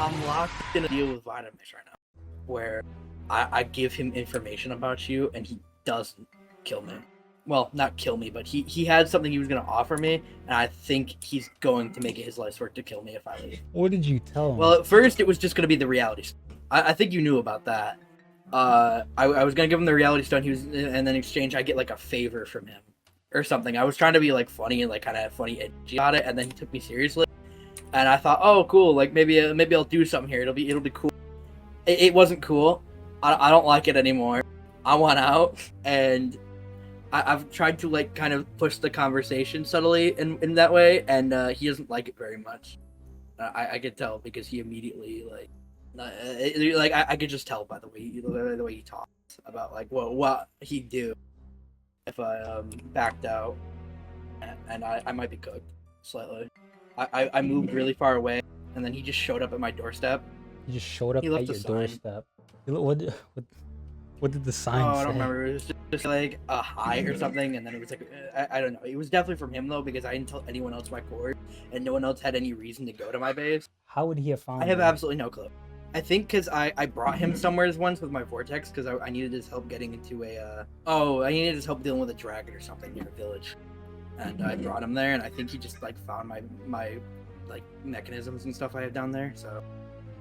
I'm locked in a deal with Vitamix right now, where I give him information about you, and he doesn't kill me. Well, not kill me, but he had something he was gonna offer me, and I think he's going to make it his life's work to kill me if I leave. What did you tell him? Well, at first it was just gonna be the reality stone. I think you knew about that. I was gonna give him the reality stone. And then in exchange I get like a favor from him or something. I was trying to be like funny and like kind of funny edgy about it, and then he took me seriously. And I thought, oh, cool, like maybe I'll do something here. It'll be cool. It wasn't cool. I don't like it anymore. I want out, and I've tried to like kind of push the conversation subtly in that way, and he doesn't like it very much. I could tell because he immediately I could just tell by the way he talks about like what he'd do if I backed out, and I might be cooked slightly. I moved really far away, and then he just showed up at my doorstep. He just showed up at your doorstep. What did the sign say? I don't remember. It was just like a hi or something, and then it was like I don't know. It was definitely from him though, because I didn't tell anyone else my cord, and no one else had any reason to go to my base. How would he have found? I have absolutely no clue. I think because I brought him somewhere once with my vortex because I needed his help getting into I needed his help dealing with a dragon or something near a village, and I brought him there, and I think he just like found my like mechanisms and stuff I have down there. So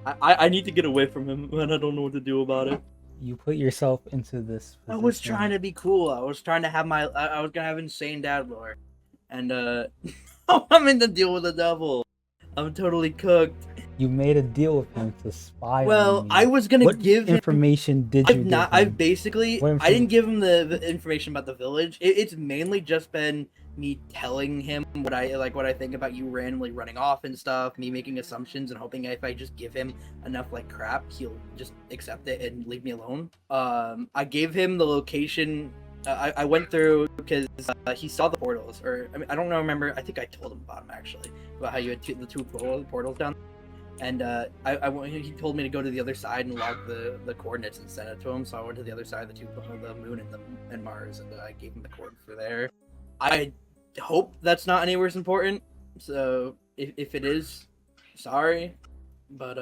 I need to get away from him, and I don't know what to do about it. You put yourself into this position. I was trying to be cool. I was trying to have I was gonna have insane dad lore, and I'm in the deal with the devil. I'm totally cooked. You made a deal with him to spy on me. Well, I was gonna give him information. Did you? I've basically. I didn't give him the information about the village. It's mainly just been me telling him what I think about you randomly running off and stuff. Me making assumptions and hoping if I just give him enough like crap, he'll just accept it and leave me alone. I gave him the location. I went through because he saw the portals, or I mean, I don't remember. I think I told him about them actually, about how you had the two portals down. And he told me to go to the other side and log the coordinates and send it to him. So I went to the other side of the moon and Mars, and I gave him the coordinates for there. I hope that's not anywhere important. So if it is, sorry, but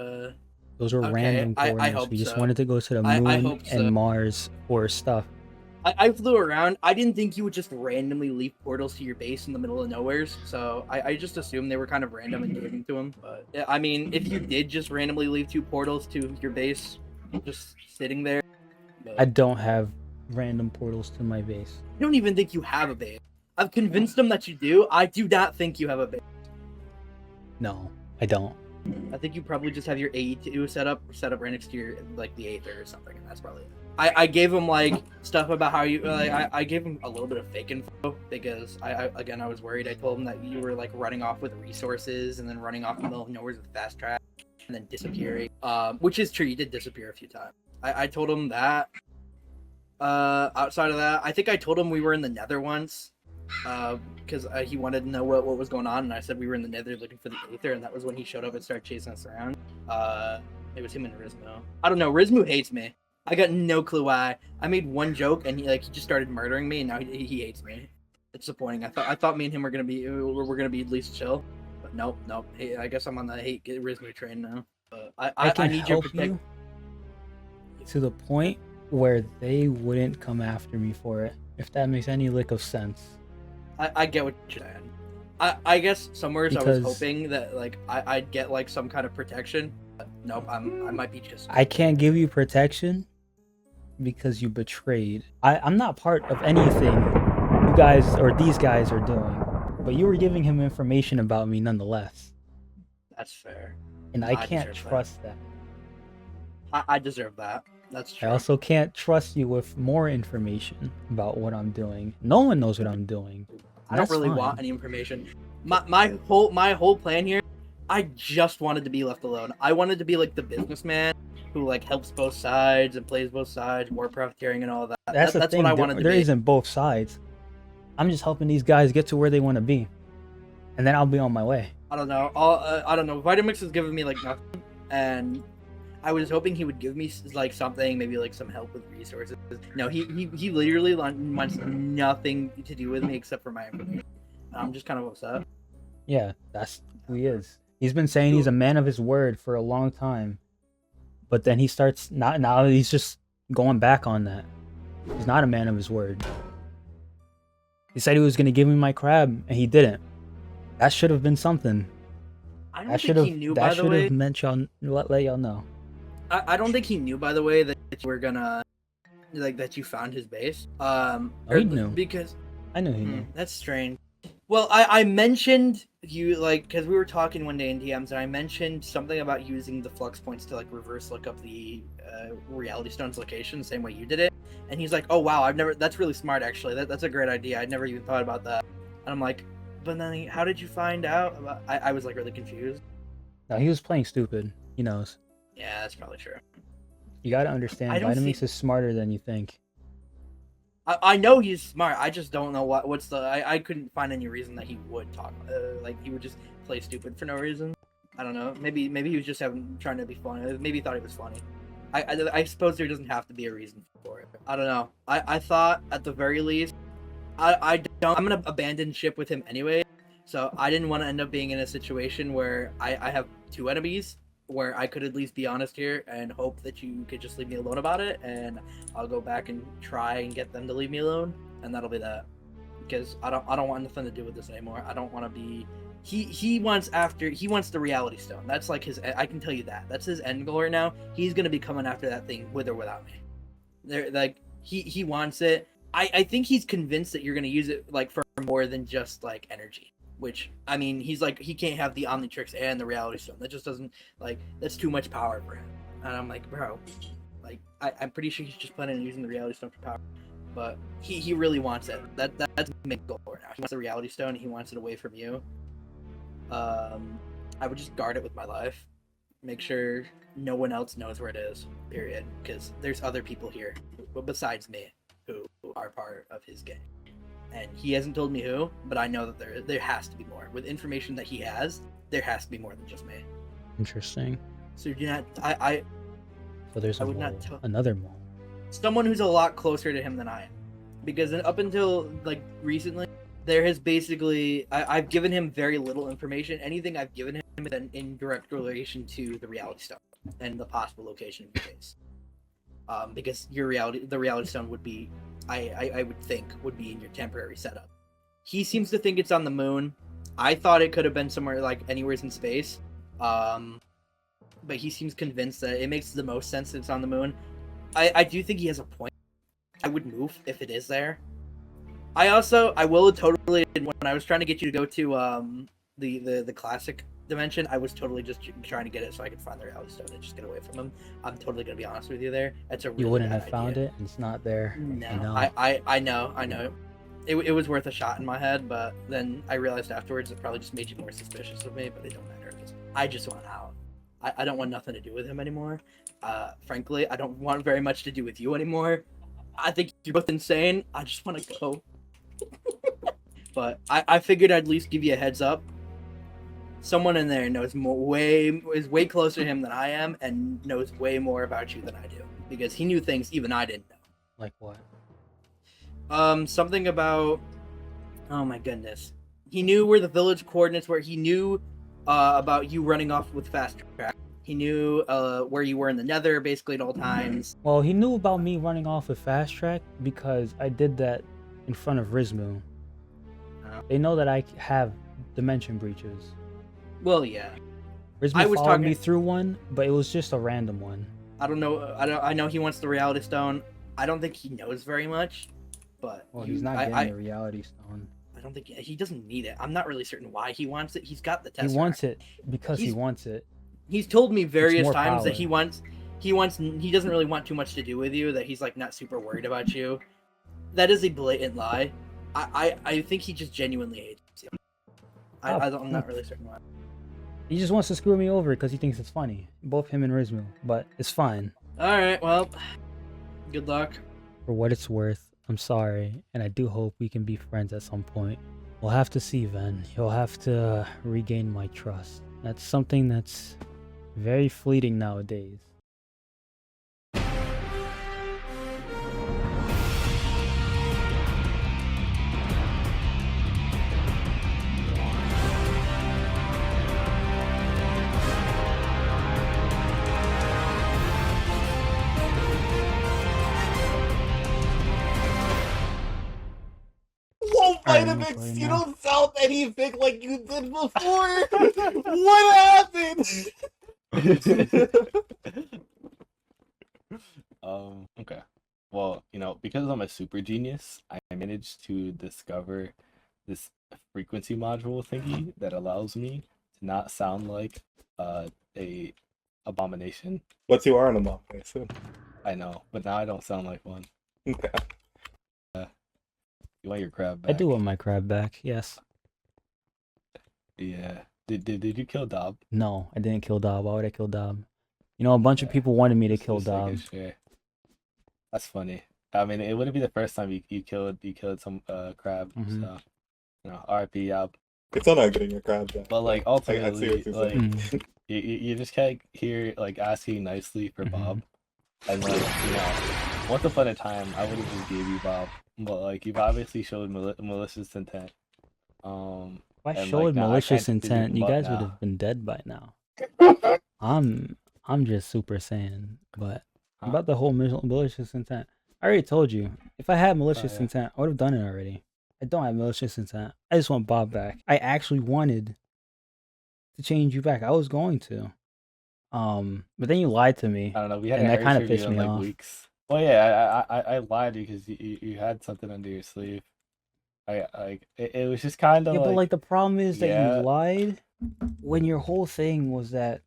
those were random coordinates. I hope we just so. wanted to go to the moon so. and Mars for stuff. I flew around. I didn't think you would just randomly leave portals to your base in the middle of nowheres, so I just assumed they were kind of random and giving to him. But I mean, if you did just randomly leave two portals to your base, just sitting there. I don't have random portals to my base. I don't even think you have a base. I've convinced them that you do. I do not think you have a base. No, I don't. I think you probably just have your AE2 set up right next to your like the Aether or something, and that's probably it. I gave him like stuff about how you I gave him a little bit of fake info because I was worried. I told him that you were like running off with resources and then running off in the middle of nowhere with fast track and then disappearing. Which is true, you did disappear a few times. I told him that. Outside of that, I think I told him we were in the Nether once. Because he wanted to know what was going on, and I said we were in the Nether looking for the Aether, and that was when he showed up and started chasing us around. It was him and Rizmu. I don't know, Rizmu hates me. I got no clue why. I made one joke, and he just started murdering me, and now he hates me. It's disappointing. I thought me and him were gonna be at least chill, but nope. Hey, I guess I'm on the hate Rizmu train now. But I need your protection to the point where they wouldn't come after me for it, if that makes any lick of sense. I get what you're saying. I guess somewhere I was hoping that like I'd get like some kind of protection. But nope, I might be just. I can't give you protection because you betrayed. I'm not part of anything you guys or these guys are doing, but you were giving him information about me nonetheless. That's fair. And I can't trust that. I deserve that. That's true. I also can't trust you with more information about what I'm doing. No one knows what I'm doing. I don't really want any information. My whole plan here, I just wanted to be left alone. I wanted to be like the businessman who like helps both sides and plays both sides, war profiteering and all that. That's the thing. What I wanted to be. There isn't both sides. I'm just helping these guys get to where they want to be, and then I'll be on my way. I don't know. I don't know. Vitamix has given me like nothing, and I was hoping he would give me like something, maybe like some help with resources. No, he literally wants nothing to do with me except for my information. I'm just kind of upset. Yeah, that's who he is. He's been saying he's a man of his word for a long time, but then he starts not now. He's just going back on that. He's not a man of his word. He said he was gonna give me my crab, and he didn't. That should have been something. I don't think he knew, by the way. That should have meant y'all let y'all know. I don't think he knew, by the way, that you were gonna, like, that you found his base. He knew. Because I knew he knew. That's strange. Well, I mentioned you, like, because we were talking one day in DMs, and I mentioned something about using the flux points to, like, reverse look up the reality stone's location, the same way you did it. And he's like, oh, wow, that's really smart, actually. That's a great idea. I'd never even thought about that. And I'm like, but then how did you find out about... I was, like, really confused. No, he was playing stupid. He knows. Yeah, that's probably true. You gotta understand, Vitamix is smarter than you think. I know he's smart. I just don't know what's the... I couldn't find any reason that he would talk. Like, he would just play stupid for no reason. I don't know. Maybe he was just trying to be funny. Maybe he thought he was funny. I suppose there doesn't have to be a reason for it. I don't know. I thought, at the very least... I'm gonna abandon ship with him anyway. So I didn't want to end up being in a situation where I have two enemies, where I could at least be honest here and hope that you could just leave me alone about it, and I'll go back and try and get them to leave me alone, and that'll be that. Because I don't want nothing to do with this anymore. I don't want to be... He wants the reality stone. That's like his... I can tell you that. That's his end goal right now. He's gonna be coming after that thing with or without me. He wants it. I think he's convinced that you're gonna use it, like, for more than just, like, energy. Which, I mean, he's like, he can't have the Omnitrix and the Reality Stone. That just doesn't, like, that's too much power for him. And I'm like, bro, like, I'm pretty sure he's just planning on using the Reality Stone for power. But he really wants it. That's his main goal right now. He wants the Reality Stone. He wants it away from you. I would just guard it with my life. Make sure no one else knows where it is, period. Because there's other people here, besides me, who are part of his game. And he hasn't told me who, but I know that there has to be more. With information that he has, there has to be more than just me. Interesting. So do not... So there's another mole. Someone who's a lot closer to him than I am. Because up until, like, recently, there has basically... I've given him very little information. Anything I've given him is in direct relation to the Reality Stone and the possible location of your base. Because the Reality Stone would be... I would think would be in your temporary setup. He seems to think it's on the moon. I thought it could have been somewhere, like, anywhere in space. But he seems convinced that it makes the most sense that it's on the moon. I do think he has a point. I would move if it is there. I will totally, when I was trying to get you to go to the classic dimension, I was totally just trying to get it so I could find the Reality Stone and just get away from him. I'm totally gonna be honest with you there. That's a really You wouldn't have idea. found it, and it's not there. No, I know. It was worth a shot in my head, but then I realized afterwards it probably just made you more suspicious of me, but it don't matter. I just want out. I don't want nothing to do with him anymore. Frankly, I don't want very much to do with you anymore. I think you're both insane. I just want to go. But I figured I'd at least give you a heads up. Someone in there knows is way closer to him than I am, and knows way more about you than I do. Because he knew things even I didn't know. Like what? Something about... Oh my goodness. He knew where the village coordinates were. He knew about you running off with fast track. He knew where you were in the nether basically at all times. Well, he knew about me running off with fast track because I did that in front of Rizmu. Oh. They know that I have dimension breaches. Well, yeah. Rizmu followed me through one, but it was just a random one. I don't know. I know he wants the Reality Stone. I don't think he knows very much, but... Well, he's not getting the Reality Stone. I don't think... He doesn't need it. I'm not really certain why he wants it. He's got the Tesseract. He wants it because he wants it. He's told me various times that power. he doesn't really want too much to do with you, that he's, like, not super worried about you. That is a blatant lie. I think he just genuinely hates you. I'm not really certain why. He just wants to screw me over because he thinks it's funny. Both him and Rizmu, but it's fine. Alright, well, good luck. For what it's worth, I'm sorry, and I do hope we can be friends at some point. We'll have to see, Ven. You'll have to regain my trust. That's something that's very fleeting nowadays. Dynamix, you don't sound anything like you did before. What happened? Okay. Well, because I'm a super genius, I managed to discover this frequency module thingy that allows me to not sound like a abomination. But you are an abomination. I know, but now I don't sound like one. Okay. You want your crab back? I do want my crab back. Yes. Yeah. Did you kill Dob? No, I didn't kill Dob. Why would I kill Dob? A bunch of people wanted me to kill Dob. Sure. That's funny. I mean, it wouldn't be the first time you killed some crab. Mhm. So, RIP Yob. It's not getting your crab back. But like I see ultimately, what you're saying. Mm. you just can't hear like asking nicely for Bob, and like once upon a time I would have just gave you Bob, but like you've obviously showed malicious intent. If I And, showed like, now I malicious can't do intent, you but guys now. would have been dead by now. I'm just Super Saiyan, but Huh? about the whole malicious intent, I already told you. If I had malicious yeah. intent, I would have done it already. I don't have malicious intent. I just want Bob back. I actually wanted to change you back. I was going to. But then you lied to me. I don't know. We had And a that kinda Hershey pissed review in me like off. weeks. Well, yeah, I lied because you had something under your sleeve. It was just kind of Yeah, but like the problem is that yeah. you lied when your whole thing was that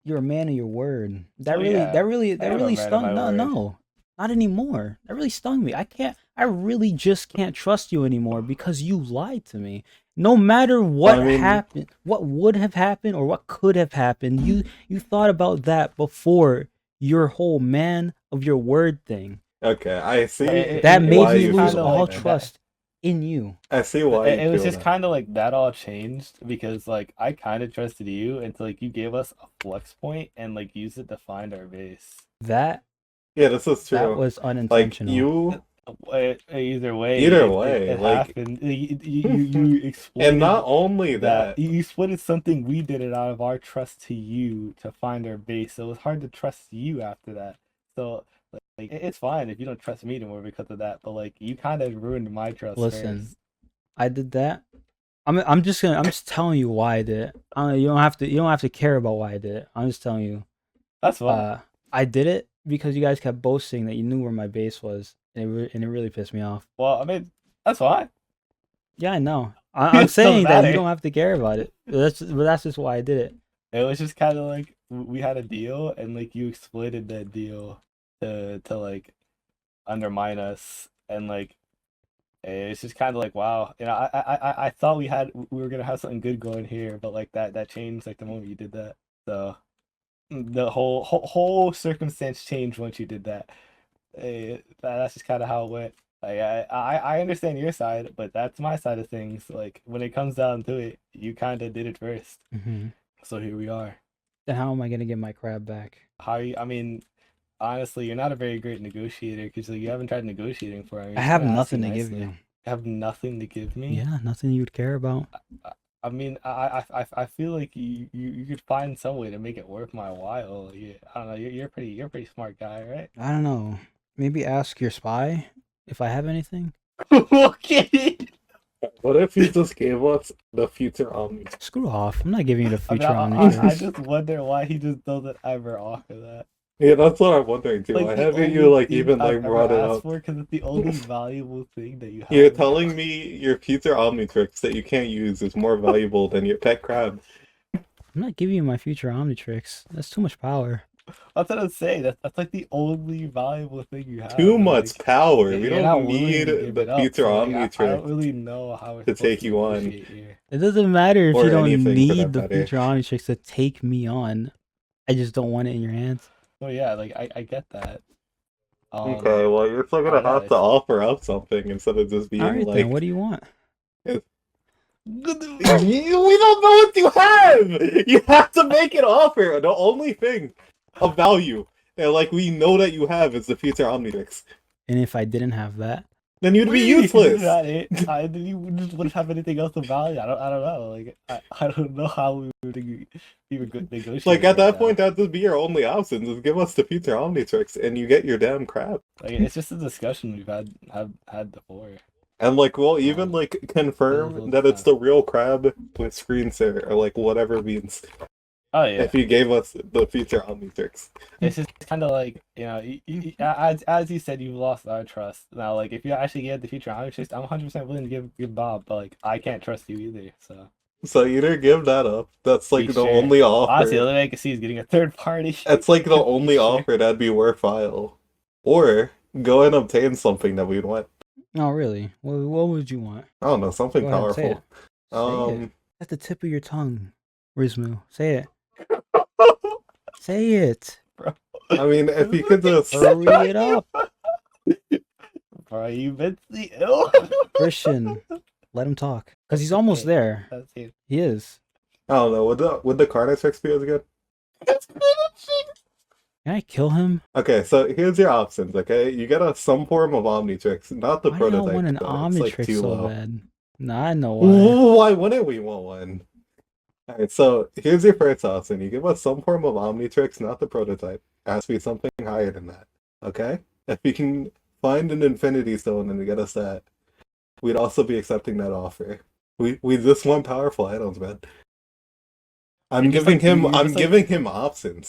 you're a man of your word. That Well, really yeah, that really I that am a really man of stung. my No, word. no. Not anymore. That really stung me. I really just can't trust you anymore because you lied to me. No matter what happened, what would have happened or what could have happened, you thought about that before your whole man of your word thing. Okay, I see. That made why me you lose feel all that way. trust in you. I see why you It was feel just that. kind of like that all changed because like I kind of trusted you until like you gave us a flex point and like used it to find our base. That Yeah, this is true. that was Like unintentional. Either way, it like, happened. You exploited and not only that, you exploited something we did it out of our trust to you to find our base. So it was hard to trust you after that. So like it's fine if you don't trust me anymore because of that. But like you kind of ruined my trust Listen, first. I did that. I'm just telling you why I did it. You don't have to care about why I did it. I'm just telling you. That's fine. I did it because you guys kept boasting that you knew where my base was, and it really pissed me off. Well, I mean, that's fine. Yeah, I know. I'm It saying doesn't that you matter. don't have to care about it. But that's just why I did it. It was just kind of like we had a deal, and like you exploited that deal to like undermine us, and like it's just kind of like wow, I thought we were gonna have something good going here, but like that changed like the moment you did that. So the whole circumstance changed once you did that. That's just kind of how it went. Like I understand your side, but that's my side of things. Like when it comes down to it, you kind of did it first. Mm-hmm. So here we are. Then how am I gonna get my crab back? I mean, honestly, you're not a very great negotiator because like, you haven't tried negotiating for me. I have nothing to give you. You have nothing to give me? Yeah, nothing you would care about. I mean, I feel like you could find some way to make it worth my while. I don't know. You're a pretty smart guy, right? I don't know. Maybe ask your spy if I have anything. Okay. what if you just gave us the future Omni? Screw off. I'm not giving you the future I just wonder why he just doesn't ever offer that. Yeah, that's what I'm wondering too. Why haven't you like even like brought it up? Because it's the only valuable thing that you have. You're telling me your future Omnitrix that you can't use is more valuable than your pet crab. I'm not giving you my future Omnitrix. That's too much power. That's what I'm saying. That's like the only valuable thing you have. Too much power. We you're don't not willing need to give the it up, future so, like, Omnitrix I don't really know how we're to supposed take you on. negotiate here. It doesn't matter if Or you don't anything for need that the matter. future Omnitrix to take me on. I just don't want it in your hands. Oh yeah, like I get that. Okay, well you're still gonna have to offer up something instead of just being Alright like, then, what do you want? we don't know what you have! You have to make an offer. The only thing of value that like we know that you have is the future Omnitrix. And if I didn't have that? Then you'd be useless. You just wouldn't have anything else of value. I don't know. Like I don't know how we would be a good negotiator. Like at that now. point, that'd just be your only option. Just give us the future Omnitrix, and you get your damn crap. Like it's just a discussion we've had before. And like we'll even like confirm that it's the real crab with screen share or like whatever means. Oh yeah. If you gave us the future Omnitrix. It's just kind of like, as you said, you've lost our trust. Now, like, if you actually get the future Omnitrix, I'm 100% willing to give Bob, but like, I can't trust you either. So either give that up. That's like Be the sure. only offer. Honestly, the only way I can see is getting a third party. That's like the only offer that'd be worthwhile. Or go and obtain something that we'd want. No, really. What would you want? I don't know, something Go ahead, say powerful. it. Say it. At the tip of your tongue, Rizmu. Say it. Say it. Bro. I mean, if you could just hurry it up. Bro, you mentally ill. Christian, let him talk. Because he's almost there. That's it. He is. I don't know, would the Carnifex be as good? Can I kill him? Okay, so here's your options, okay? You get some form of Omnitrix, not the Why do prototype. I want an though. It's, like, Omnitrix too so low. bad? Nah, I know why. Why wouldn't we want one? Alright, so here's your first option. You give us some form of Omnitrix, not the prototype. It has to be something higher than that. Okay? If you can find an Infinity Stone and get us that, we'd also be accepting that offer. We just want powerful items, man. I'm giving him options.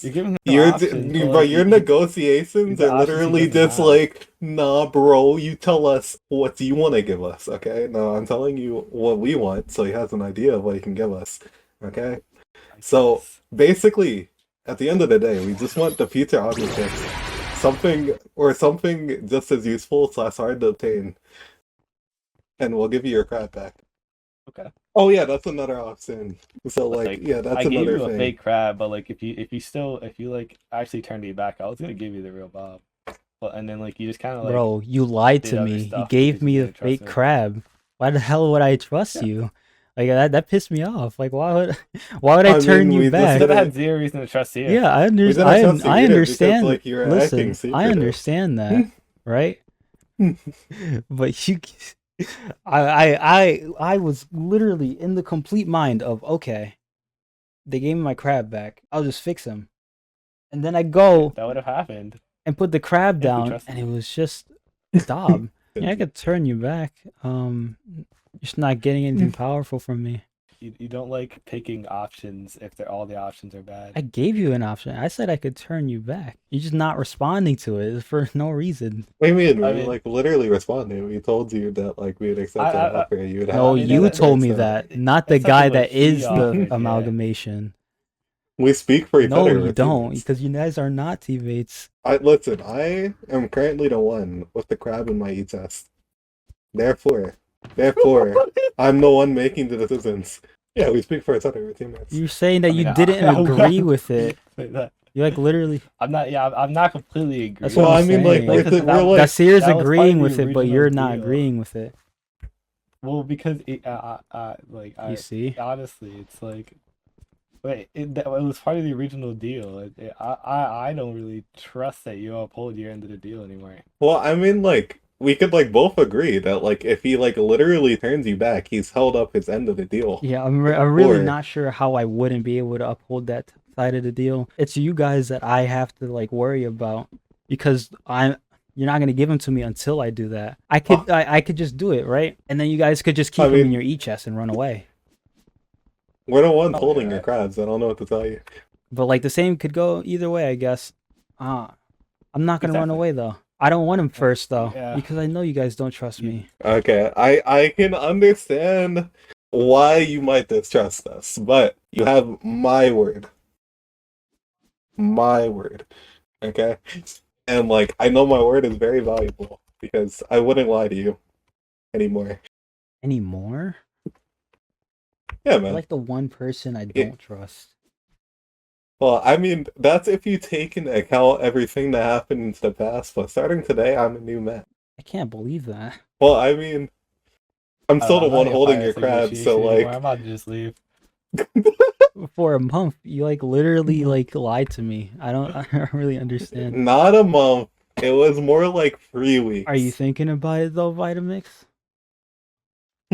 You're giving him Your options, bro, like, your negotiations the are options he literally doesn't just have. like, nah, bro, you tell us what you want to give us, okay? No, I'm telling you what we want, so he has an idea of what he can give us, okay? So basically, at the end of the day, we just want the future Omnitrix, something just as useful / hard to obtain, and we'll give you your crap back. Okay. Oh yeah, that's another option. So like, yeah, that's I gave another you a thing. fake crab, but like if you like actually turned me back, I was gonna give you the real Bob. But and then like you just kind of like, Bro, you lied did to other me. You stuff gave because me you a didn't trust fake me. crab. Why the hell would I trust you? Like that pissed me off. Like why would I I turn mean, you we back? just Should have had zero reason to trust you. Yeah, I We didn't trust you I either understand. because, like, you're acting Listen, I secretive. understand that, right? But you, I was literally in the complete mind of, okay, they gave me my crab back. I'll just fix him, and then I go That would have happened. and put the crab If we down, trusted and you. it was just stop. Yeah, I could turn you back. You're just not getting anything powerful from me. You don't like picking options if all the options are bad. I gave you an option. I said I could turn you back. You're just not responding to it for no reason. What do you mean? I We mean- like literally responded. We told you that like we would accept that offer. You would have. No, I mean, you that- told me so- that, not the That's guy something that like he is the offered, yeah. amalgamation. We speak for each No, other. you we're don't, teammates. because you guys are not teammates. Listen, I am currently the one with the crab in my e-test. Therefore, I'm the one making the decisions. Yeah, we speak for each other. We're teammates. You're saying that I mean, you didn't I- agree with it. That- You like literally. I'm not completely agreeing. That's Well, what I I'm mean, like, saying. with Because it, we're that- like, Nasir's that was part of agreeing the with it, but original you're not deal. agreeing with it. Well, because You see? honestly, it's like, wait, it was part of the original deal. I don't really trust that you uphold your end of the deal anymore. well, I mean, like, we could like both agree that like if he like literally turns you back, he's held up his end of the deal. Yeah, I'm really Or- not sure how I wouldn't be able to uphold that side of the deal. It's you guys that I have to like worry about because you're not gonna give them to me until I do that. I could just do it, right? And then you guys could just keep I them in mean- your e-chest and run away. We're the ones Oh, holding yeah. your crabs. I don't know what to tell you. But like the same could go either way, I guess. I'm not gonna run Exactly. away though. I don't want him first though, Yeah. because I know you guys don't trust me. Okay, I can understand why you might distrust us, but you have my word. My word. Okay? And like I know my word is very valuable because I wouldn't lie to you anymore. Anymore? Yeah, You're man. like the one person I Yeah. don't trust. Well, I mean, that's if you take into account everything that happened in the past, but starting today, I'm a new man. I can't believe that. Well, I mean, I'm still the I'm not one gonna holding fire your this crabs, so negotiation anymore. like, I'm about to just leave. For a month, you like literally like lied to me. I don't really understand. not a month. It was more like 3 weeks. Are you thinking about it though, Vitamix?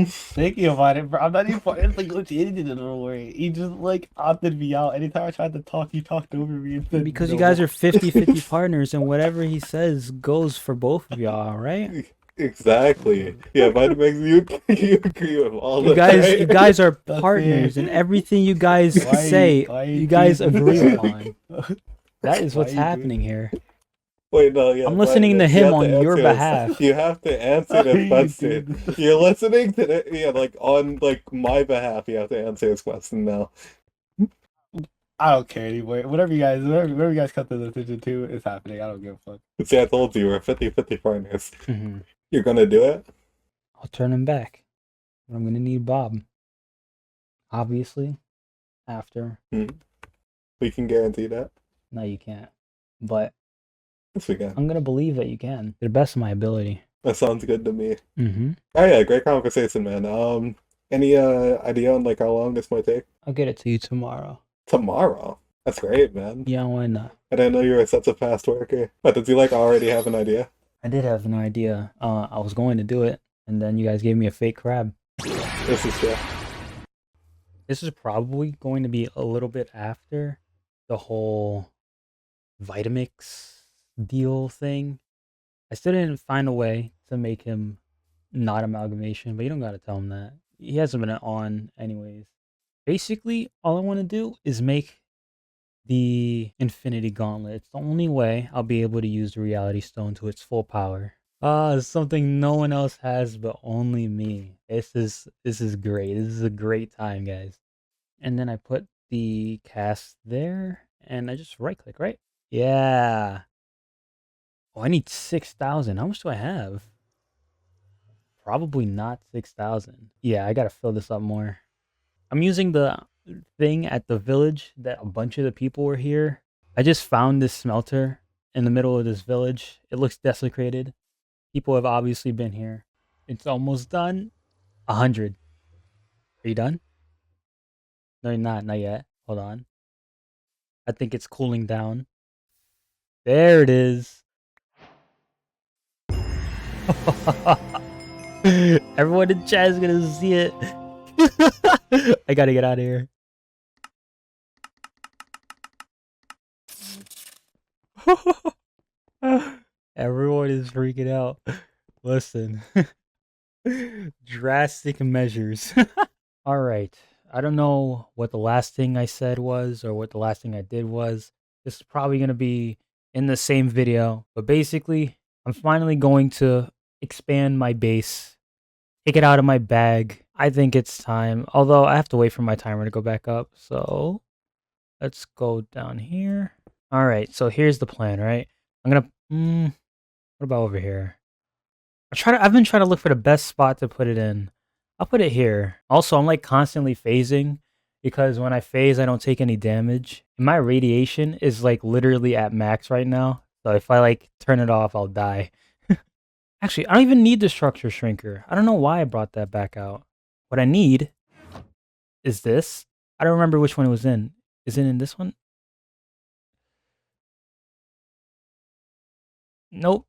Thinking about it, bro. I'm not even part of the negotiating no way. He just like opted me out. Anytime I tried to talk, he talked over me. And said Because you no. guys are 50-50 partners and whatever he says goes for both of y'all, right? Exactly. Yeah, Vitamix, you agree with all You of guys, that, you right? guys are That's partners, it. and everything you guys Why say, why you you guys doing agree this? upon. That is Why what's you doing happening this? here. Wait, no, yeah, I'm listening to Vitamix, you him have to on your answer this. behalf. You have to answer Why this you question. doing this? You're listening to it, yeah, like on like my behalf. You have to answer this question now. I don't care anymore. Whatever you guys cut the attention to is happening. I don't give a fuck. See, I told you we're 50-50 partners. Hmm. You're gonna do it? I'll turn him back. But I'm gonna need Bob. Obviously, after. We can guarantee that. No, you can't. But Yes, we can. I'm gonna believe that you can, to the best of my ability. That sounds good to me. Mm-hmm. Oh yeah, great conversation, man. Any idea on like how long this might take? I'll get it to you tomorrow. Tomorrow. That's great, man. Yeah, why not? I didn't know you were such a fast worker. But did you like already have an idea? I did have an idea. I was going to do it, and then you guys gave me a fake crab. This is true. This is probably going to be a little bit after the whole Vitamix deal thing. I still didn't find a way to make him not amalgamation, but you don't gotta tell him that. He hasn't been on anyways. Basically, all I want to do is make the Infinity Gauntlet. It's the only way I'll be able to use the Reality Stone to its full power. It's something no one else has but only me. This is great. This is a great time, guys. And then I put the cast there, and I just right click, right? Yeah. Oh, I need 6,000. How much do I have? Probably not 6,000. Yeah, I gotta fill this up more. I'm using the thing at the village that a bunch of the people were here. I just found this smelter in the middle of this village. It looks desecrated. People have obviously been here. It's almost done. 100. Are you done? No, you're not. Not yet. Hold on. I think it's cooling down. There it is. Everyone in chat is gonna see it. I gotta get out of here. Everyone is freaking out. Listen. Drastic measures. Alright. I don't know what the last thing I said was or what the last thing I did was. This is probably going to be in the same video. But basically, I'm finally going to expand my base. Take it out of my bag. I think it's time. Although I have to wait for my timer to go back up. So let's go down here. Alright, so here's the plan, right? I'm going to... what about over here? I've been trying to look for the best spot to put it in. I'll put it here. Also, I'm like constantly phasing because when I phase, I don't take any damage. And my radiation is like literally at max right now. So if I like turn it off, I'll die. Actually, I don't even need the structure shrinker. I don't know why I brought that back out. What I need is this. I don't remember which one it was in. Is it in this one? Nope.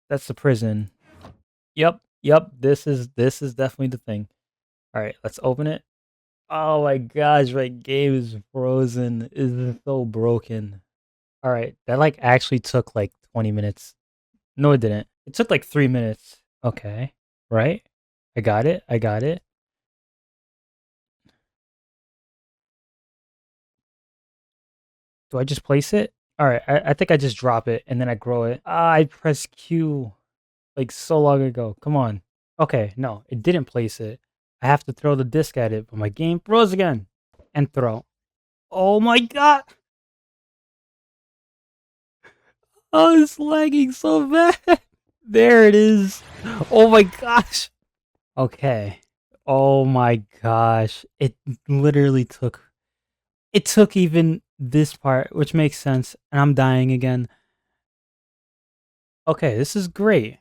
That's the prison. Yep. This is definitely the thing. All right, let's open it. Oh my gosh, my game is frozen. It's so broken. All right, that like actually took like 20 minutes. No, it didn't. It took like 3 minutes. Okay, right? I got it. Do I just place it? All right, I think I just drop it and then I grow it. I pressed Q like so long ago. Come on. Okay, no, it didn't place it. I have to throw the disc at it, but my game froze again. And throw. Oh my god! Oh, it's lagging so bad. There it is. Oh my gosh. Okay. Oh my gosh. It literally took... It took even this part, which makes sense. And I'm dying again. Okay, this is great.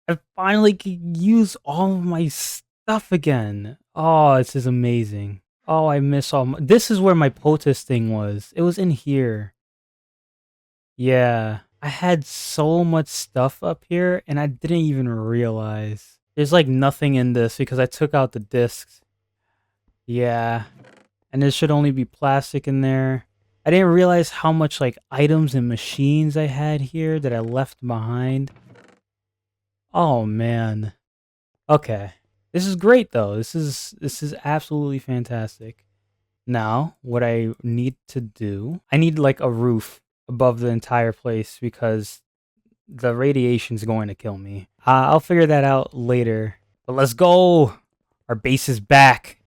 I finally can use all of my stuff again. Oh, this is amazing. Oh, I miss all my... This is where my POTUS thing was. It was in here. Yeah. I had so much stuff up here, and I didn't even realize. There's like nothing in this because I took out the discs. Yeah. And there should only be plastic in there. I didn't realize how much like items and machines I had here that I left behind. Oh man. Okay. This is great though. This is absolutely fantastic. Now, what I need to do, I need like a roof above the entire place because the radiation's going to kill me. I'll figure that out later. But let's go. Our base is back.